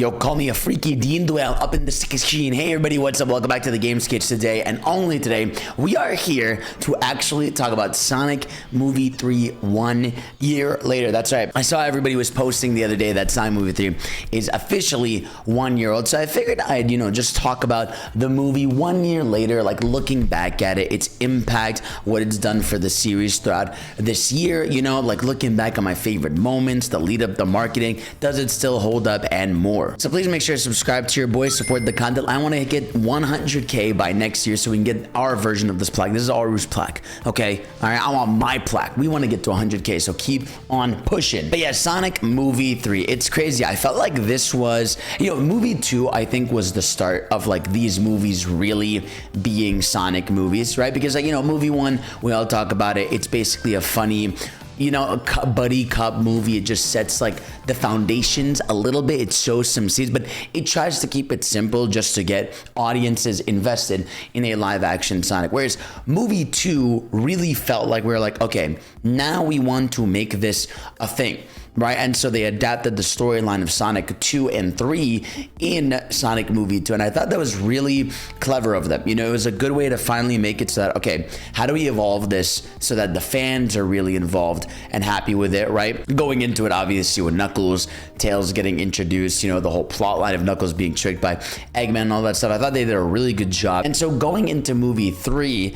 Yo, call me a freaky Dean Duel up in the screen. Hey everybody, what's up? Welcome back to the Game Sketch today, and only today, we are here to actually talk about Sonic Movie 3 1 year later. That's right. I saw everybody was posting the other day that Sonic Movie 3 is officially 1 year old. So I figured I'd, just talk about the movie 1 year later, like looking back at it, its impact, what it's done for the series throughout this year, like looking back on my favorite moments, the lead up, the marketing, does it still hold up, and more. So please make sure to subscribe to your boy, support the content. I want to get 100K by next year so we can get our version of this plaque. This is Aru's plaque, okay? All right, I want my plaque. We want to get to 100K, so keep on pushing. But yeah, Sonic Movie 3, it's crazy. I felt like this was, Movie 2, I think, was the start of like these movies really being Sonic movies, right? Because Movie 1, we all talk about it. It's basically a funny, a buddy cop movie. It just sets like the foundations a little bit. It shows some seeds, but it tries to keep it simple just to get audiences invested in a live action Sonic. Whereas Movie 2 really felt like we were like, okay, now we want to make this a thing. Right, and so they adapted the storyline of Sonic 2 and 3 in Sonic Movie 2, and I thought that was really clever of them. It was a good way to finally make it so that, okay, how do we evolve this so that the fans are really involved and happy with it, right? Going into it, obviously, with Knuckles, Tails getting introduced, the whole plot line of Knuckles being tricked by Eggman and all that stuff. I thought they did a really good job. And so going into Movie 3,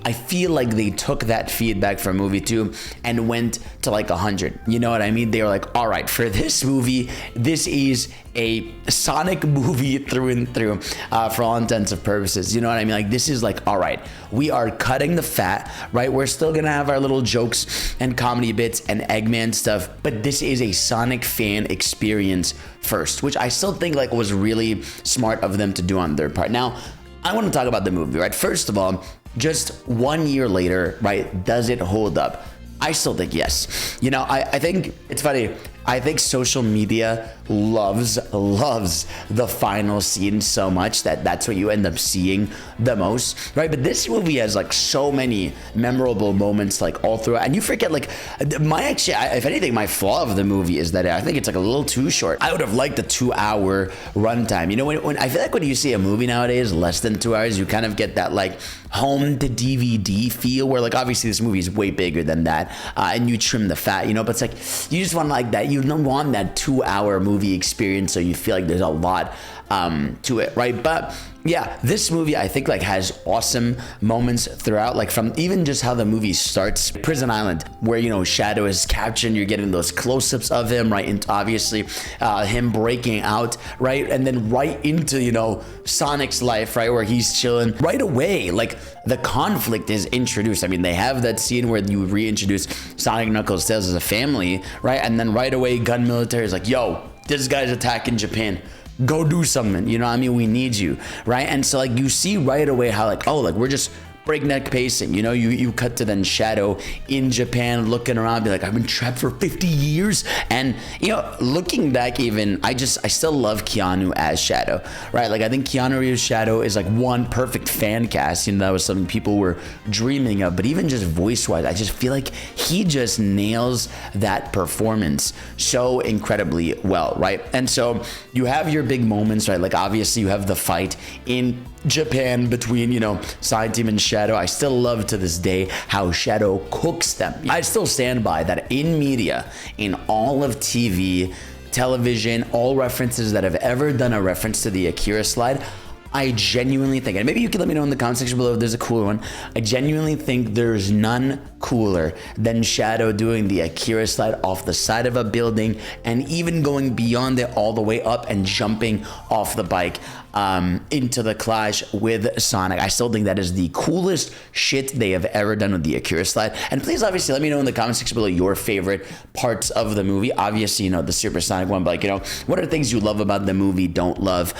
I feel like they took that feedback from Movie 2 and went to like 100. You know what I mean? They were like, all right, for this movie, this is a Sonic movie through and through, for all intents and purposes. You know what I mean? Like, this is like, all right, we are cutting the fat, right? We're still gonna have our little jokes and comedy bits and Eggman stuff, but this is a Sonic fan experience first, which I still think like was really smart of them to do on their part. Now, I want to talk about the movie, right? First of all, just 1 year later, right? Does it hold up? I still think yes. I think it's funny. I think social media loves the final scene so much that that's what you end up seeing the most, right? But this movie has like so many memorable moments like all throughout, and you forget like if anything, my flaw of the movie is that I think it's like a little too short. I would have liked a 2-hour runtime. When I feel like when you see a movie nowadays less than 2 hours, you kind of get that like home to DVD feel where like obviously this movie is way bigger than that, and you trim the fat, but it's like you just want like that. You don't want that 2-hour movie experience, so you feel like there's a lot to it, right? But yeah, this movie I think like has awesome moments throughout, like from even just how the movie starts. Prison Island, where Shadow is captured and you're getting those close-ups of him, right? And obviously him breaking out, right? And then right into Sonic's life, right, where he's chilling right away. Like the conflict is introduced. I mean, they have that scene where you reintroduce Sonic, Knuckles, Tails as a family, right? And then right away Gun Military is like, yo, this guy's attacking Japan, go do something, we need you, right? And so like you see right away how like, oh, like we're just breakneck pacing, you cut to then Shadow in Japan looking around, be like, I've been trapped for 50 years. And looking back, even I still love Keanu as Shadow, right? Like I think Keanu Reeves' Shadow is like one perfect fan cast. That was something people were dreaming of. But even just voice wise, I just feel like he just nails that performance so incredibly well, right? And so you have your big moments, right? Like obviously you have the fight in Japan between Side Team and Shadow. I still love to this day how Shadow cooks them. I still stand by that in media, in all of TV, television, all references that have ever done a reference to the Akira slide, I genuinely think, and maybe you can let me know in the comment section below if there's a cooler one, I genuinely think there's none cooler than Shadow doing the Akira slide off the side of a building and even going beyond it all the way up and jumping off the bike into the clash with Sonic. I still think that is the coolest shit they have ever done with the Akira slide. And please obviously let me know in the comment section below your favorite parts of the movie. Obviously, the Supersonic one, but like, what are things you love about the movie, don't love?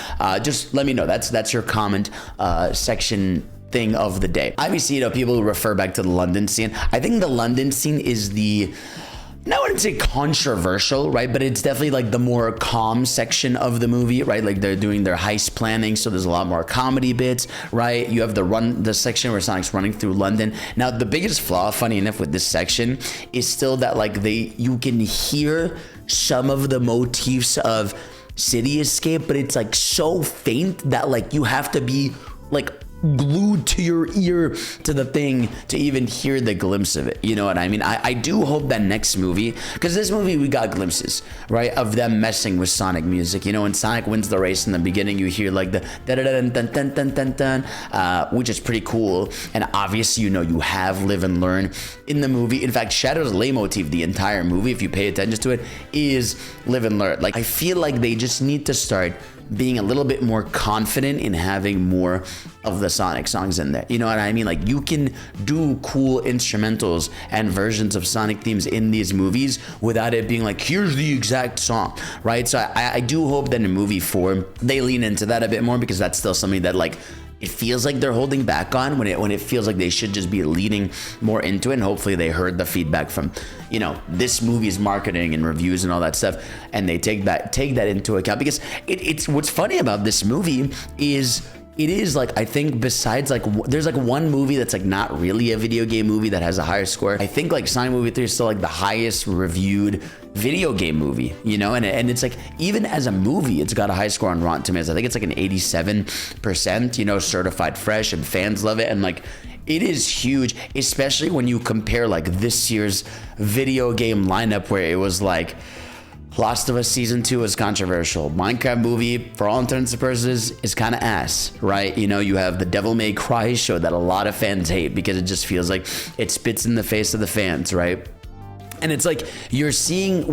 Just let me know. That's your comment section thing of the day. Obviously, people refer back to the London scene. I think the London scene is I wouldn't say controversial, right? But it's definitely like the more calm section of the movie, right? Like they're doing their heist planning, so there's a lot more comedy bits, right? You have the section where Sonic's running through London. Now, the biggest flaw, funny enough, with this section is still that like you can hear some of the motifs of city escape, but it's like so faint that like you have to be like glued to your ear to the thing to even hear the glimpse of it. You know what I mean? I do hope that next movie, because this movie we got glimpses, right, of them messing with Sonic music. You know, when Sonic wins the race in the beginning, you hear like the da da da dun dun dun dun dun, which is pretty cool. And obviously, you know, you have Live and Learn in the movie. In fact, Shadow's leitmotif the entire movie, if you pay attention to it, is Live and Learn. Like, I feel like they just need to start being a little bit more confident in having more of the Sonic songs in there. You know what I mean? Like, you can do cool instrumentals and versions of Sonic themes in these movies without it being like, here's the exact song, right? So I do hope that in movie 4, they lean into that a bit more, because that's still something that, like, it feels like they're holding back on when it feels like they should just be leaning more into it. And hopefully they heard the feedback from, you know, this movie's marketing and reviews and all that stuff, and they take that into account. Because it's what's funny about this movie is it is like, I think besides like there's like one movie that's like not really a video game movie that has a higher score. I think like Sonic Movie 3 is still like the highest reviewed video game movie, you know, and it's like, even as a movie, it's got a high score on Rotten Tomatoes. I think it's like an 87%, you know, certified fresh, and fans love it. And like, it is huge, especially when you compare like this year's video game lineup, where it was like Last of Us Season 2 is controversial. Minecraft movie, for all intents and purposes, is kind of ass, right? You know, you have the Devil May Cry show that a lot of fans hate because it just feels like it spits in the face of the fans, right? And it's like, you're seeing,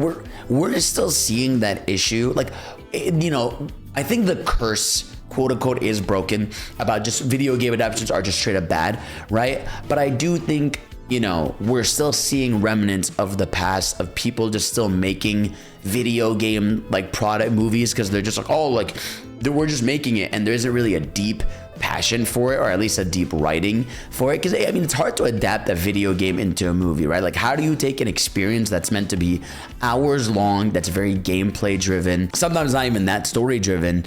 we're still seeing that issue. Like, you know, I think the curse, quote unquote, is broken about just video game adaptations are just straight up bad, right? But I do think, you know, we're still seeing remnants of the past, of people just still making video game like product movies because they're just like, oh, like we're just making it, and there isn't really a deep passion for it, or at least a deep writing for it. Because I mean, it's hard to adapt a video game into a movie, right? Like, how do you take an experience that's meant to be hours long, that's very gameplay driven, sometimes not even that story driven,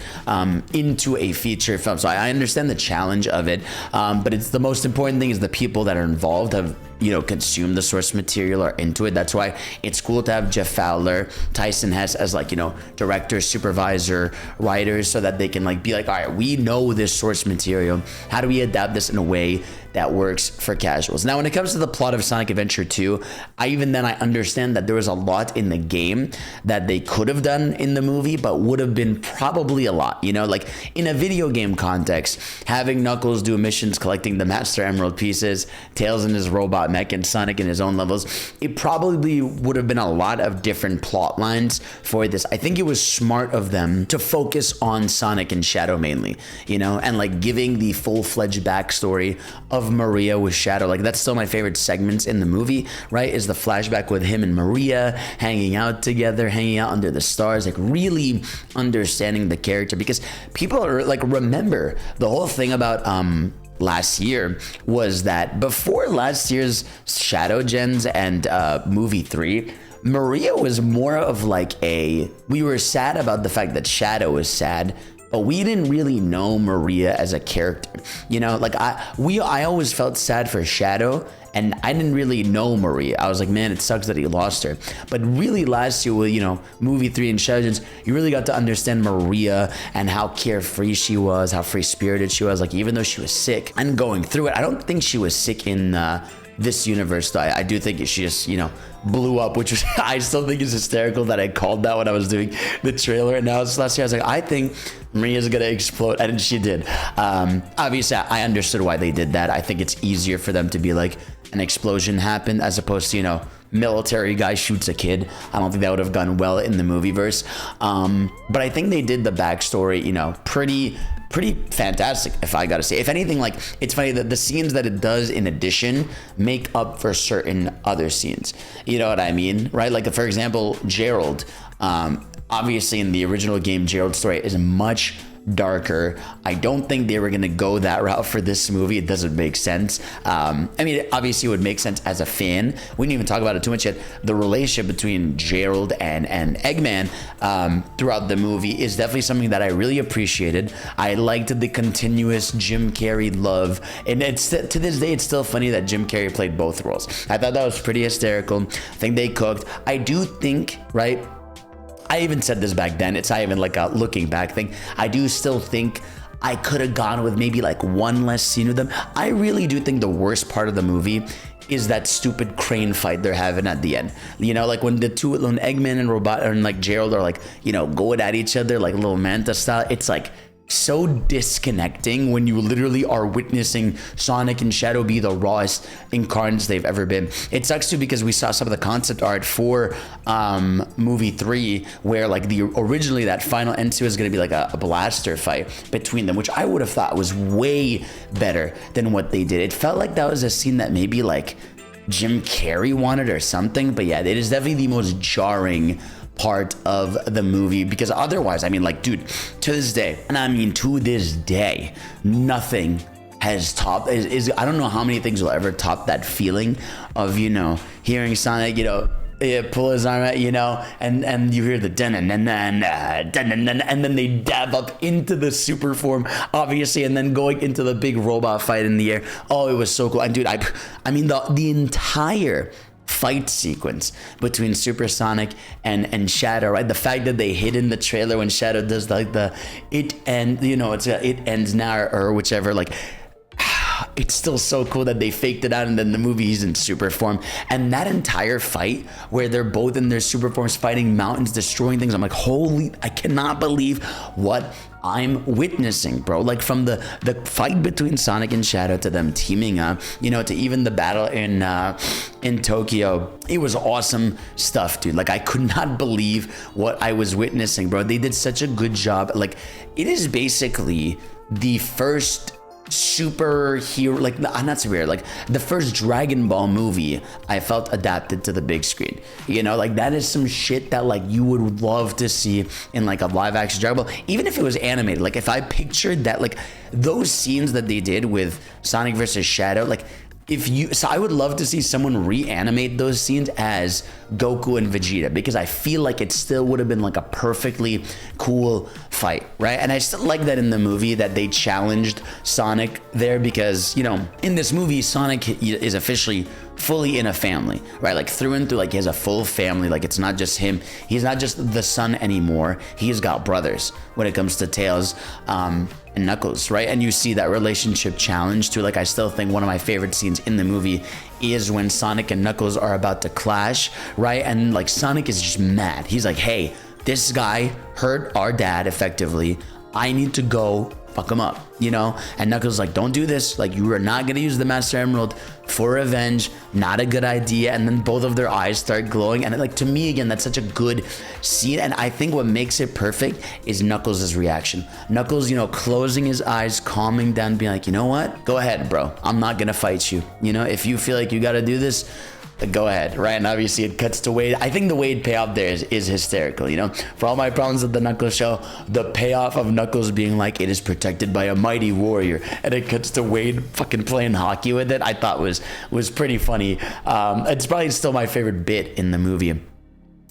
into a feature film? So I understand the challenge of it, but it's the most important thing is the people that are involved have, you know, consumed the source material or into it. That's why it's cool to have Jeff Fowler, Tyson Hess as like, you know, director, supervisor, writers, so that they can like be like, all right, we know this source material. How do we adapt this in a way that works for casuals? Now, when it comes to the plot of Sonic Adventure 2, I understand that there was a lot in the game that they could have done in the movie, but would have been probably a lot, you know, like in a video game context, having Knuckles do missions collecting the Master Emerald pieces, Tails in his robot mech, and Sonic in his own levels, it probably would have been a lot of different plot lines for this. I think it was smart of them to focus on Sonic and Shadow mainly, you know, and like giving the full-fledged backstory of Maria with Shadow. Like, that's still my favorite segments in the movie, right? Is the flashback with him and Maria hanging out together, hanging out under the stars, like really understanding the character. Because people are like, remember the whole thing about last year was that before last year's Shadow Gens and movie 3, Maria was more of like we were sad about the fact that Shadow was sad, but we didn't really know Maria as a character, you know. Like I always felt sad for Shadow, and I didn't really know Maria. I was like, man, it sucks that he lost her. But really, last year with, you know, movie 3 and Shadow Gens, you really got to understand Maria and how carefree she was, how free spirited she was. Like, even though she was sick and going through it, I don't think she was sick in this universe, though. I do think she just, you know, blew up, which was, I still think is hysterical that I called that when I was doing the trailer. And now last year I was like, I think Maria's gonna explode, and she did. Obviously I understood why they did that. I think it's easier for them to be like, an explosion happened, as opposed to, you know, military guy shoots a kid. I don't think that would have gone well in the movie verse. But I think they did the backstory, you know, pretty fantastic, if I gotta say. If anything, like, it's funny that the scenes that it does in addition make up for certain other scenes. You know what I mean, right? Like, for example, Gerald. Obviously, in the original game, Gerald's story is much darker. I don't think they were going to go that route for this movie. It doesn't make sense. I mean, obviously it would make sense as a fan. We didn't even talk about it too much yet. The relationship between Gerald and Eggman throughout the movie is definitely something that I really appreciated. I liked the continuous Jim Carrey love, and it's to this day it's still funny that Jim Carrey played both roles. I thought that was pretty hysterical. I think they cooked. I do think, right, I even said this back then. It's not even like a looking back thing. I do still think I could have gone with maybe like one less scene with them. I really do think the worst part of the movie is that stupid crane fight they're having at the end. You know, like when the two, when Eggman and Robot and like Gerald are like, you know, going at each other like little Manta style. It's like so disconnecting when you literally are witnessing Sonic and Shadow be the rawest incarnates they've ever been. It sucks too because we saw some of the concept art for movie 3 where like the originally that final end to is going to be like a blaster fight between them, which I would have thought was way better than what they did. It felt like that was a scene that maybe like Jim Carrey wanted or something, but yeah, it is definitely the most jarring part of the movie, because otherwise, I mean, like, dude, to this day, and I mean to this day, nothing has topped I don't know how many things will ever top that feeling of, you know, hearing Sonic, you know, pull his arm out, you know, and you hear the dun and then they dab up into the super form, obviously, and then going into the big robot fight in the air. Oh, it was so cool. And dude, I mean the entire fight sequence between Supersonic and Shadow, right? The fact that they hid in the trailer when Shadow does like the it ends now or whichever, like it's still so cool that they faked it out and then the movie he's in super form. And that entire fight where they're both in their super forms fighting mountains, destroying things, I'm like, holy, I cannot believe what I'm witnessing, bro. Like from the fight between Sonic and Shadow to them teaming up, you know, to even the battle in Tokyo. It was awesome stuff, dude. Like I could not believe what I was witnessing, bro. They did such a good job. Like it is basically the first superhero, like not superhero, like the first Dragon Ball movie I felt adapted to the big screen. You know, like that is some shit that like you would love to see in like a live action Dragon Ball, even if it was animated. Like if I pictured that, like those scenes that they did with Sonic versus Shadow, like so I would love to see someone reanimate those scenes as Goku and Vegeta, because I feel like it still would have been like a perfectly cool fight, right? And I still like that in the movie that they challenged Sonic there, because, you know, in this movie, Sonic is officially fully in a family, right? Like through and through, like he has a full family. Like it's not just him. He's not just the son anymore. He's got brothers when it comes to Tails and Knuckles, right? And you see that relationship challenge too. Like I still think one of my favorite scenes in the movie is when Sonic and Knuckles are about to clash, right? And like Sonic is just mad. He's like, hey, this guy hurt our dad effectively. I need to go fuck him up, you know? And Knuckles like, don't do this. Like you are not gonna use the Master Emerald for revenge. Not a good idea. And then both of their eyes start glowing. And like, to me, again, that's such a good scene. And I think what makes it perfect is Knuckles' reaction. Knuckles, you know, closing his eyes, calming down, being like, you know what? Go ahead, bro. I'm not gonna fight you. You know, if you feel like you gotta do this, go ahead, right? And obviously it cuts to Wade. I think the Wade payoff there is hysterical, you know? For all my problems with the Knuckles show, the payoff of Knuckles being like, it is protected by a mighty warrior, and it cuts to Wade fucking playing hockey with it, I thought was pretty funny. It's probably still my favorite bit in the movie.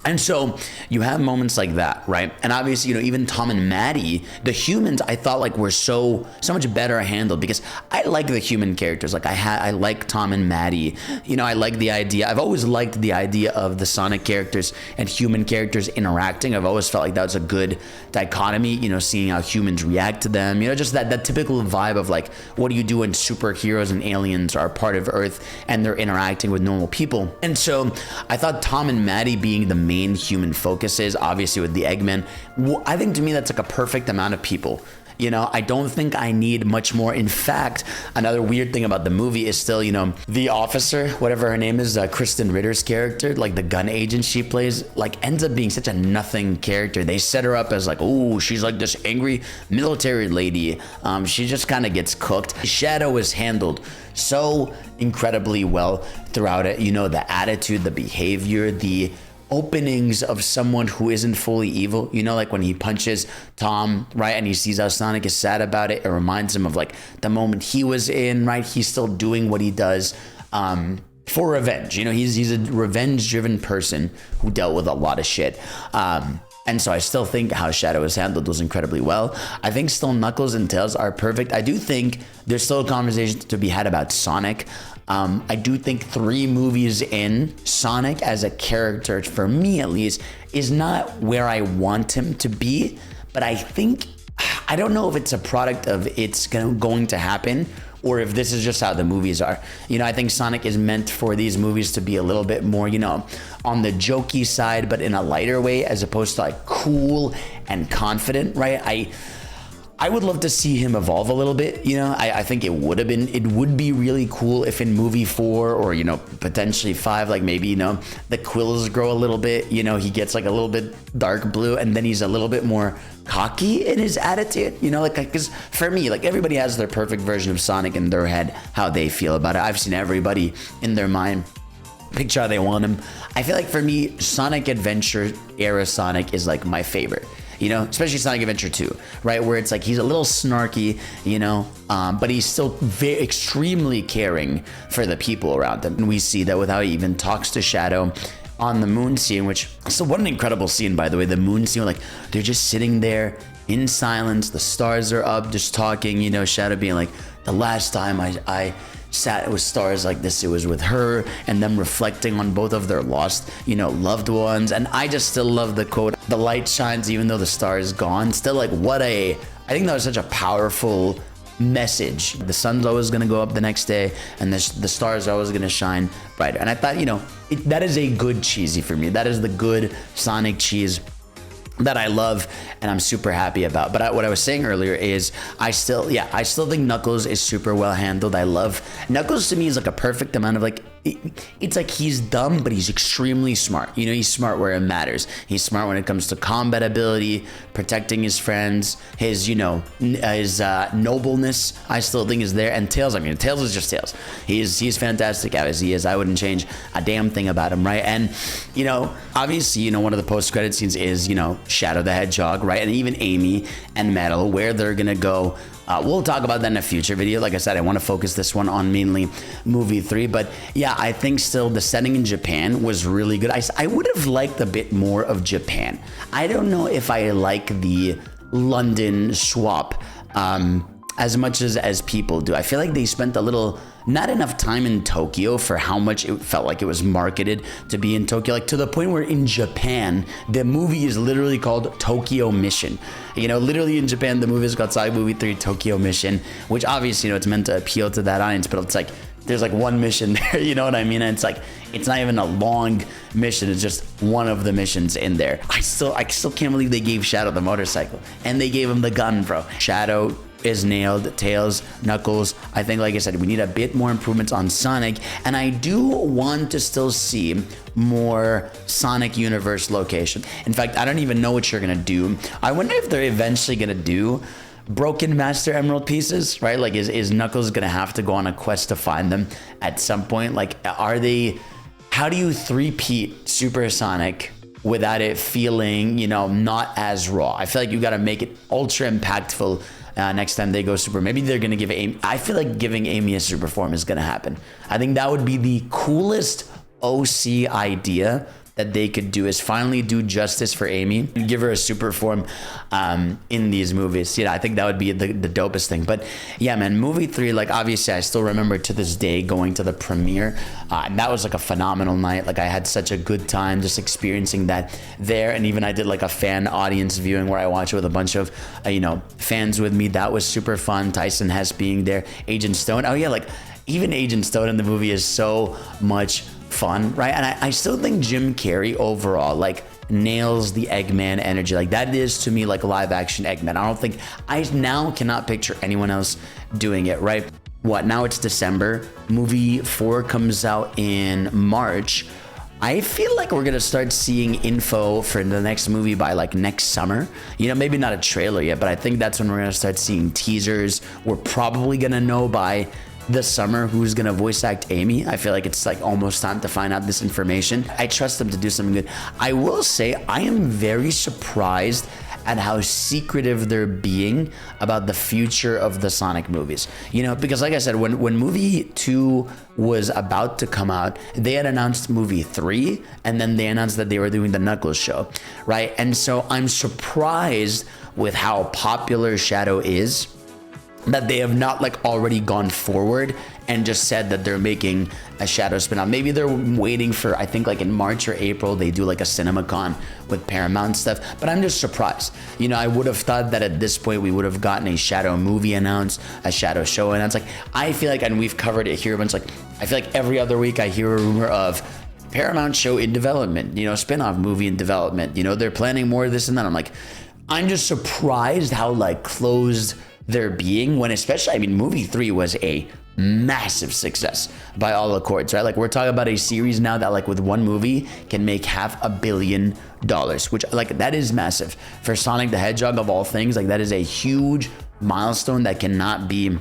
And so you have moments like that, right? And obviously, you know, even Tom and Maddie, the humans, I thought like were so much better handled, because I like the human characters. Like I like Tom and Maddie. You know, I like the idea. I've always liked the idea of the Sonic characters and human characters interacting. I've always felt like that was a good dichotomy, you know, seeing how humans react to them. You know, just that typical vibe of like, what do you do when superheroes and aliens are part of Earth and they're interacting with normal people? And so I thought Tom and Maddie being the main human focuses, obviously with the Eggman, I think to me that's like a perfect amount of people. You know, I don't think I need much more. In fact, another weird thing about the movie is still, you know, the officer, whatever her name is, Kristen Ritter's character, like the gun agent she plays, like ends up being such a nothing character. They set her up as like, oh, she's like this angry military lady. She just kind of gets cooked. Shadow is handled so incredibly well throughout it. You know, the attitude, the behavior, the openings of someone who isn't fully evil, you know, like when he punches Tom, right, and he sees how Sonic is sad about it, it reminds him of like the moment he was in, right? He's still doing what he does for revenge. You know, he's a revenge driven person who dealt with a lot of shit. And so I still think how Shadow is handled was incredibly well. I think still Knuckles and Tails are perfect. I do think there's still a conversation to be had about Sonic. I do think 3 movies in, Sonic as a character, for me at least, is not where I want him to be. But I think, I don't know if it's a product of it's going to happen, or if this is just how the movies are. You know, I think Sonic is meant for these movies to be a little bit more, you know, on the jokey side, but in a lighter way, as opposed to like cool and confident, right? I would love to see him evolve a little bit. You know, I think it would be really cool if in movie 4 or, you know, potentially 5, like maybe, you know, the quills grow a little bit, you know, he gets like a little bit dark blue and then he's a little bit more cocky in his attitude, you know, like, because for me, like everybody has their perfect version of Sonic in their head, how they feel about it. I've seen everybody in their mind picture how they want him. I feel like for me, Sonic Adventure era Sonic is like my favorite. You know, especially Sonic Adventure 2, right? Where it's like he's a little snarky, you know, but he's still extremely caring for the people around him. And we see that with how he even talks to Shadow on the moon scene, which, so what an incredible scene, by the way, the moon scene, like they're just sitting there in silence, the stars are up, just talking, you know, Shadow being like, the last time I sat with stars like this, it was with her, and them reflecting on both of their lost, you know, loved ones. And I just still love the quote, the light shines even though the star is gone. Still, like, I think that was such a powerful message. The sun's always going to go up the next day, and the stars are always going to shine brighter. And I thought, you know, that is a good cheesy for me. That is the good Sonic cheese that I love and I'm super happy about. But what I was saying earlier is I still think Knuckles is super well handled. I love Knuckles. To me is like a perfect amount of like, it's like he's dumb, but he's extremely smart. You know, he's smart where it matters. He's smart when it comes to combat ability, protecting his friends, his, you know, his nobleness, I still think is there. And Tails, I mean, Tails is just Tails. He's fantastic as he is. I wouldn't change a damn thing about him, right? And, you know, obviously, you know, one of the post-credit scenes is, you know, Shadow the Hedgehog, right? And even Amy and Metal, where they're gonna go. We'll talk about that in a future video. Like I said, I want to focus this one on mainly movie 3. But yeah, I think still the setting in Japan was really good. I would have liked a bit more of Japan. I don't know if I like the London swap as much as people do. I feel like they spent not enough time in Tokyo for how much it felt like it was marketed to be in Tokyo, like to the point where in Japan, the movie is literally called Tokyo Mission. You know, literally in Japan, the movie is called Sonic Movie 3 Tokyo Mission, which obviously, you know, it's meant to appeal to that audience, but it's like, there's like one mission there, you know what I mean? And it's like, it's not even a long mission, it's just one of the missions in there. I still can't believe they gave Shadow the motorcycle and they gave him the gun, bro. Shadow is nailed. Tails, Knuckles, I think, like I said, we need a bit more improvements on Sonic, and I do want to still see more Sonic Universe location. In fact, I don't even know what you're gonna do. I wonder if they're eventually gonna do broken Master Emerald pieces, right? Like, is Knuckles gonna have to go on a quest to find them at some point? Like, how do you three-peat Super Sonic without it feeling, you know, not as raw? I feel like you gotta make it ultra impactful next time they go super. Maybe they're gonna give Amy, I feel like giving Amy a super form is gonna happen. I think that would be the coolest OC idea that they could do, is finally do justice for Amy and give her a super form in these movies. You know, I think that would be the dopest thing. But yeah, man, movie 3, like obviously I still remember to this day going to the premiere, and that was like a phenomenal night. Like I had such a good time just experiencing that there. And even I did like a fan audience viewing where I watched it with a bunch of you know, fans with me. That was super fun. Tyson Hess being there, Agent Stone. Oh yeah, like even Agent Stone in the movie is so much fun, right? And I still think Jim Carrey overall like nails the Eggman energy. Like that is to me like live action Eggman. I don't think, I now cannot picture anyone else doing it, right? What, now it's December, movie 4 comes out in March. I feel like we're gonna start seeing info for the next movie by like next summer. You know, maybe not a trailer yet, but I think that's when we're gonna start seeing teasers. We're probably gonna know by this summer who's gonna voice act Amy. I feel like it's like almost time to find out this information. I trust them to do something good. I will say I am very surprised at how secretive they're being about the future of the Sonic movies. You know, because like I said, when movie 2 was about to come out, they had announced movie 3, and then they announced that they were doing the Knuckles show, right? And so I'm surprised with how popular Shadow is that they have not like already gone forward and just said that they're making a Shadow spin-off. Maybe they're waiting for, I think like in March or April, they do like a CinemaCon with Paramount stuff, but I'm just surprised. You know, I would have thought that at this point we would have gotten a Shadow movie announced, a Shadow show announced. Like, I feel like, and we've covered it here, but it's like, I feel like every other week I hear a rumor of Paramount show in development, you know, spin-off movie in development, you know, they're planning more of this and that. I'm like, I'm just surprised how like closed they're being, when especially, I mean, movie 3 was a massive success by all accords, right? Like, we're talking about a series now that like with one movie can make $500 million, which like that is massive for Sonic the Hedgehog of all things. Like, that is a huge milestone that cannot be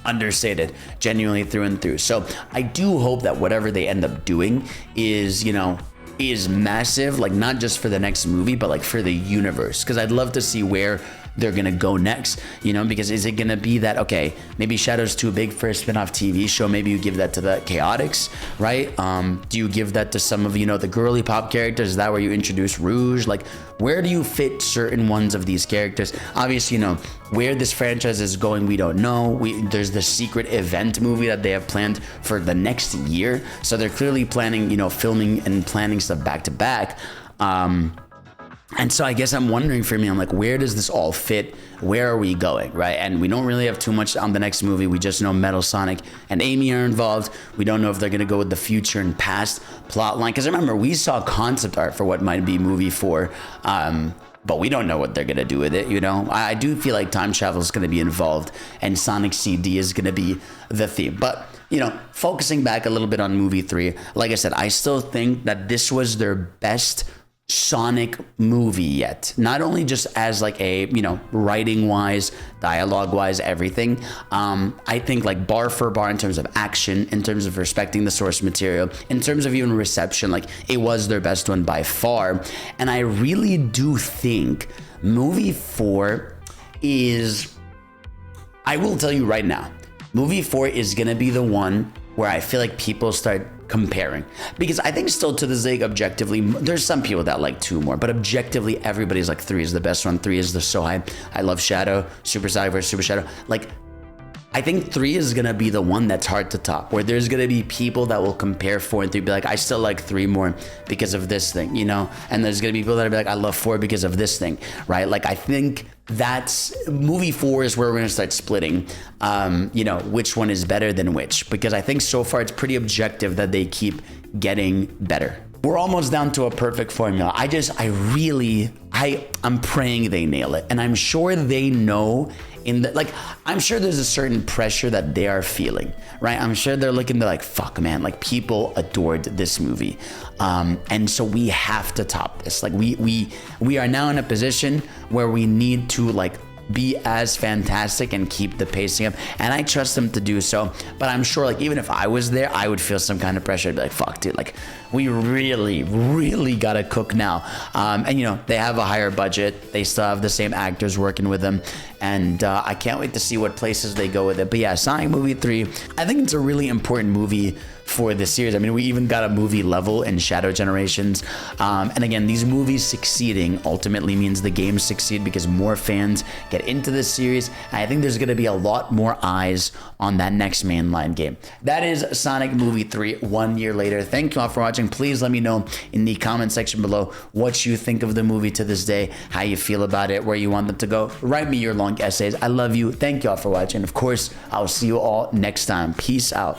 understated, genuinely through and through. So I do hope that whatever they end up doing is, you know, is massive, like not just for the next movie, but like for the universe. Because I'd love to see where they're gonna go next, you know, because is it gonna be that, okay, maybe Shadow's too big for a spin-off TV show, maybe you give that to the Chaotix, right? Do you give that to some of, you know, the girly pop characters? Is that where you introduce Rouge? Like, where do you fit certain ones of these characters? Obviously, you know, where this franchise is going, we don't know. There's the secret event movie that they have planned for the next year, so they're clearly planning, you know, filming and planning stuff back to back. And so I guess I'm wondering for me, I'm like, where does this all fit? Where are we going, right? And we don't really have too much on the next movie. We just know Metal Sonic and Amy are involved. We don't know if they're going to go with the future and past plot line. Because remember, we saw concept art for what might be movie 4. But we don't know what they're going to do with it, you know? I do feel like time travel is going to be involved and Sonic CD is going to be the theme. But, you know, focusing back a little bit on movie 3, like I said, I still think that this was their best Sonic movie yet. Not only just as like a, you know, writing wise, dialogue wise, everything. I think like bar for bar in terms of action, in terms of respecting the source material, in terms of even reception, like it was their best one by far. And I really do think movie 4 is, I will tell you right now, movie 4 is gonna be the one where I feel like people start comparing, because I think still to this day, objectively, there's some people that like 2 more, but objectively everybody's like 3 is the best one. 3 is the so high. I love Shadow, Super Sonic versus Super Shadow. Like, I think 3 is gonna be the one that's hard to top, where there's gonna be people that will compare 4 and 3, be like, I still like 3 more because of this thing, you know? And there's gonna be people that'll be like, I love 4 because of this thing, right? Like, I think that's movie 4 is where we're gonna start splitting, you know, which one is better than which, because I think so far it's pretty objective that they keep getting better. We're almost down to a perfect formula. I'm praying they nail it, and I'm sure they know. I'm sure there's a certain pressure that they are feeling, right? I'm sure they're looking, they're like, fuck, man, like people adored this movie. And so we have to top this. Like we are now in a position where we need to like be as fantastic and keep the pacing up, and I trust them to do so. But I'm sure like even if I was there, I would feel some kind of pressure. I'd be like, fuck, dude, like we really gotta cook now. And you know, they have a higher budget, they still have the same actors working with them, and I can't wait to see what places they go with it. But yeah, Sonic movie 3, I think it's a really important movie for the series. I mean, we even got a movie level in Shadow Generations. And again, these movies succeeding ultimately means the games succeed because more fans get into this series. And I think there's going to be a lot more eyes on that next mainline game. That is Sonic movie 3, 1 year later. Thank you all for watching. Please let me know in the comment section below what you think of the movie to this day, how you feel about it, where you want them to go. Write me your long essays. I love you. Thank you all for watching. Of course, I'll see you all next time. Peace out.